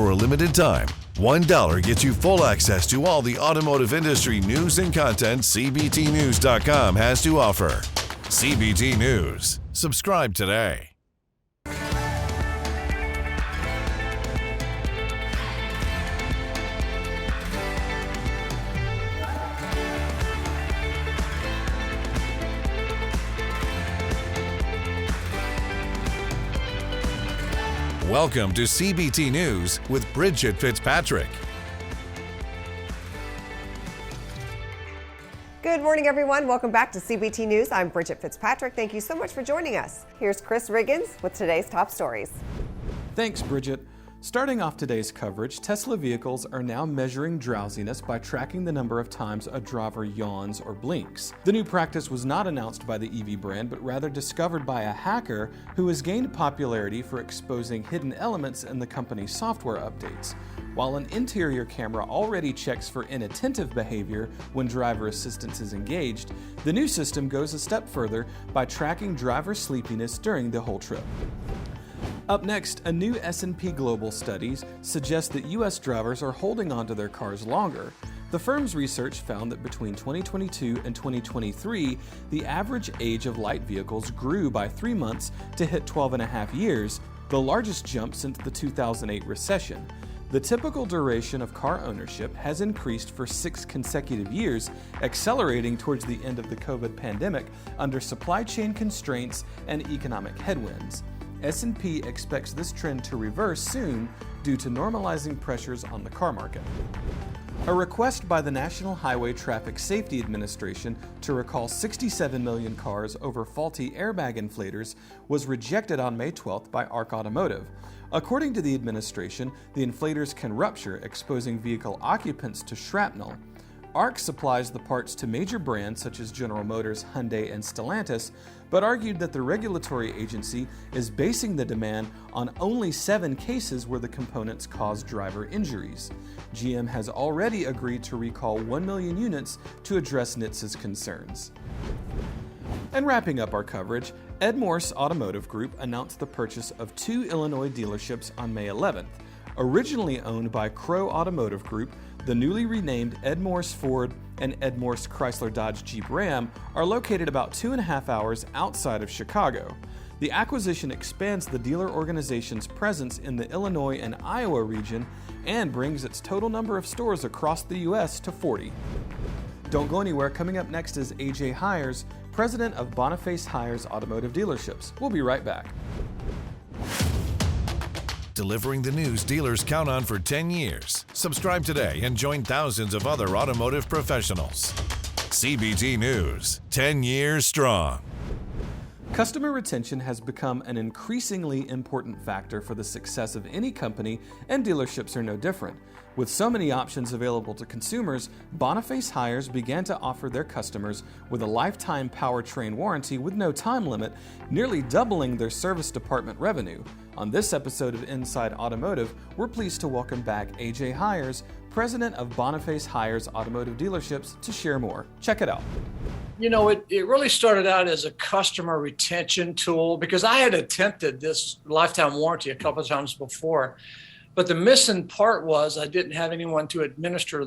for a limited time, $1 gets you full access to all the automotive industry news and content CBTnews.com has to offer. CBT News. Subscribe today. Welcome to CBT News with Bridget Fitzpatrick. Good morning, everyone. Welcome back to CBT News. I'm Bridget Fitzpatrick. Thank you so much for joining us. Here's Chris Riggins with today's top stories. Thanks, Bridget. Starting off today's coverage, Tesla vehicles are now measuring drowsiness by tracking the number of times a driver yawns or blinks. The new practice was not announced by the EV brand, but rather discovered by a hacker who has gained popularity for exposing hidden elements in the company's software updates. While an interior camera already checks for inattentive behavior when driver assistance is engaged, the new system goes a step further by tracking driver sleepiness during the whole trip. Up next, a new S&P Global studies suggests that U.S. drivers are holding onto their cars longer. The firm's research found that between 2022 and 2023, the average age of light vehicles grew by 3 months to hit 12.5 years, the largest jump since the 2008 recession. The typical duration of car ownership has increased for 6 consecutive years, accelerating towards the end of the COVID pandemic under supply chain constraints and economic headwinds. S&P expects this trend to reverse soon due to normalizing pressures on the car market. A request by the National Highway Traffic Safety Administration to recall 67 million cars over faulty airbag inflators was rejected on May 12th by ARC Automotive. According to the administration, the inflators can rupture, exposing vehicle occupants to shrapnel. ARC supplies the parts to major brands such as General Motors, Hyundai, and Stellantis, but argued that the regulatory agency is basing the demand on only 7 cases where the components caused driver injuries. GM has already agreed to recall 1 million units to address NHTSA's concerns. And wrapping up our coverage, ED Morse Automotive Group announced the purchase of 2 Illinois dealerships on May 11th. Originally owned by Crow Automotive Group, the newly renamed ED Morse Ford and ED Morse Chrysler Dodge Jeep Ram are located about 2.5 hours outside of Chicago. The acquisition expands the dealer organization's presence in the Illinois and Iowa region and brings its total number of stores across the U.S. to 40. Don't go anywhere. Coming up next is AJ Hires, president of Boniface Hires Automotive Dealerships. We'll be right back. Delivering the news dealers count on for 10 years. Subscribe today and join thousands of other automotive professionals. CBT News, 10 years strong. Customer retention has become an increasingly important factor for the success of any company, and dealerships are no different. With so many options available to consumers, Boniface Hires began to offer their customers with a lifetime powertrain warranty with no time limit, nearly doubling their service department revenue. On this episode of Inside Automotive, we're pleased to welcome back AJ Hires, president of Boniface Hires Automotive Dealerships, to share more. Check it out. You know, it really started out as a customer retention tool because I had attempted this lifetime warranty a couple of times before. But the missing part was I didn't have anyone to administer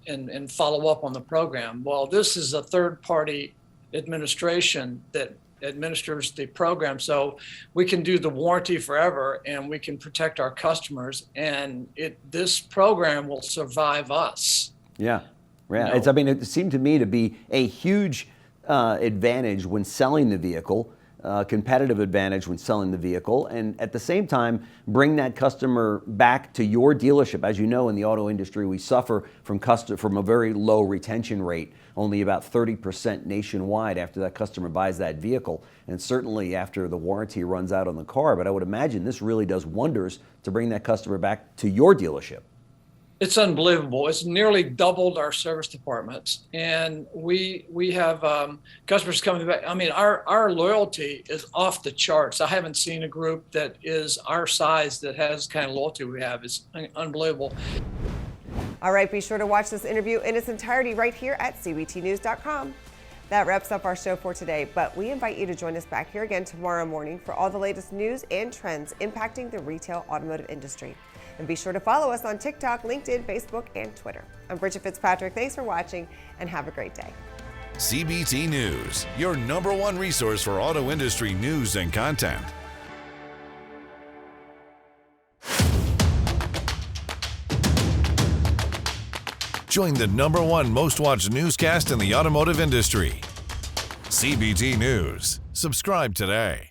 and follow up on the program. Well, this is a third-party administration that administers the program, so we can do the warranty forever and we can protect our customers. And this program will survive us. Yeah. It seemed to me to be a huge advantage when selling the vehicle. Competitive advantage when selling the vehicle, and at the same time bring that customer back to your dealership. As you know, in the auto industry, we suffer from a very low retention rate, only about 30% nationwide after that customer buys that vehicle, and certainly after the warranty runs out on the car. But I would imagine this really does wonders to bring that customer back to your dealership. It's unbelievable. It's nearly doubled our service departments, and we have customers coming back. I mean, our loyalty is off the charts. I haven't seen a group that is our size that has the kind of loyalty we have. It's unbelievable. All right, be sure to watch this interview in its entirety right here at CBTnews.com. That wraps up our show for today, but we invite you to join us back here again tomorrow morning for all the latest news and trends impacting the retail automotive industry. And be sure to follow us on TikTok, LinkedIn, Facebook, and Twitter. I'm Bridget Fitzpatrick. Thanks for watching and have a great day. CBT News, your #1 resource for auto industry news and content. Join the #1 most watched newscast in the automotive industry. CBT News. Subscribe today.